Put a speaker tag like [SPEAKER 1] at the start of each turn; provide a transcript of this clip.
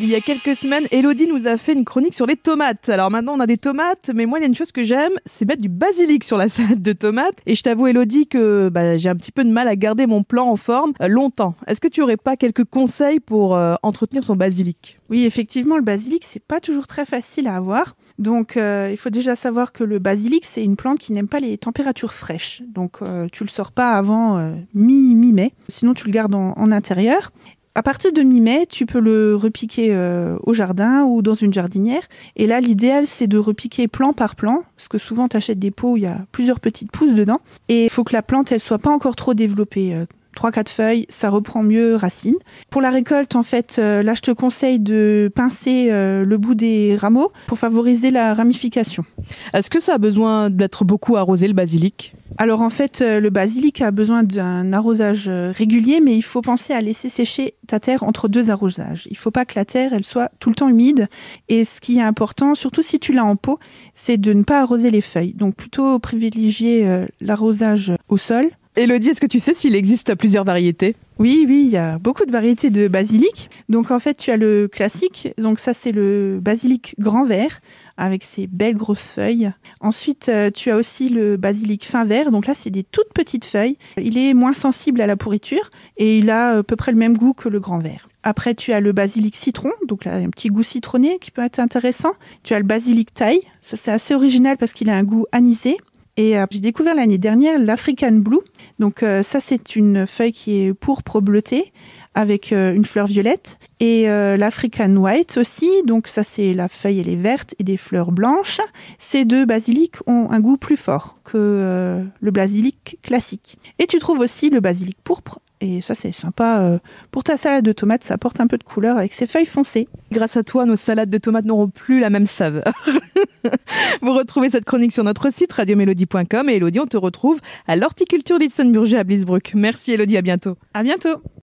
[SPEAKER 1] Il y a quelques semaines, Elodie nous a fait une chronique sur les tomates. Alors maintenant, on a des tomates, mais moi, il y a une chose que j'aime, c'est mettre du basilic sur la salade de tomates. Et je t'avoue, Elodie, que j'ai un petit peu de mal à garder mon plan en forme longtemps. Est-ce que tu aurais pas quelques conseils pour entretenir son basilic ?
[SPEAKER 2] Oui, effectivement, le basilic, c'est pas toujours très facile à avoir. Donc, il faut déjà savoir que le basilic, c'est une plante qui n'aime pas les températures fraîches. Donc, tu le sors pas avant mi-mai. Sinon, tu le gardes en intérieur. À partir de mi-mai, tu peux le repiquer au jardin ou dans une jardinière. Et là, l'idéal, c'est de repiquer plant par plant, parce que souvent, tu achètes des pots où il y a plusieurs petites pousses dedans. Et il faut que la plante, elle soit pas encore trop développée. 3-4 feuilles, ça reprend mieux racine. Pour la récolte, en fait, là, je te conseille de pincer le bout des rameaux pour favoriser la ramification.
[SPEAKER 1] Est-ce que ça a besoin d'être beaucoup arrosé, le basilic ?
[SPEAKER 2] Alors, en fait, le basilic a besoin d'un arrosage régulier, mais il faut penser à laisser sécher ta terre entre 2 arrosages. Il ne faut pas que la terre, elle soit tout le temps humide. Et ce qui est important, surtout si tu l'as en pot, c'est de ne pas arroser les feuilles. Donc, plutôt privilégier l'arrosage au sol.
[SPEAKER 1] Elodie, est-ce que tu sais s'il existe plusieurs variétés ?
[SPEAKER 2] Oui, il y a beaucoup de variétés de basilic. Donc en fait, tu as le classique. Donc ça, c'est le basilic grand vert avec ses belles grosses feuilles. Ensuite, tu as aussi le basilic fin vert. Donc là, c'est des toutes petites feuilles. Il est moins sensible à la pourriture et il a à peu près le même goût que le grand vert. Après, tu as le basilic citron. Donc là, un petit goût citronné qui peut être intéressant. Tu as le basilic thaï. Ça, c'est assez original parce qu'il a un goût anisé. Et j'ai découvert l'année dernière l'African Blue. Donc ça, c'est une feuille qui est pourpre bleutée avec une fleur violette. Et l'African White aussi. Donc ça, c'est la feuille, elle est verte et des fleurs blanches. Ces deux basilics ont un goût plus fort que le basilic classique. Et tu trouves aussi le basilic pourpre. Et ça, c'est sympa. Pour ta salade de tomates, ça apporte un peu de couleur avec ses feuilles foncées.
[SPEAKER 1] Grâce à toi, nos salades de tomates n'auront plus la même saveur. Vous retrouvez cette chronique sur notre site radiomélodie.com. Et Elodie, on te retrouve à l'horticulture d'Itzenburger à Bliesbruck. Merci Elodie, à bientôt.
[SPEAKER 2] À bientôt.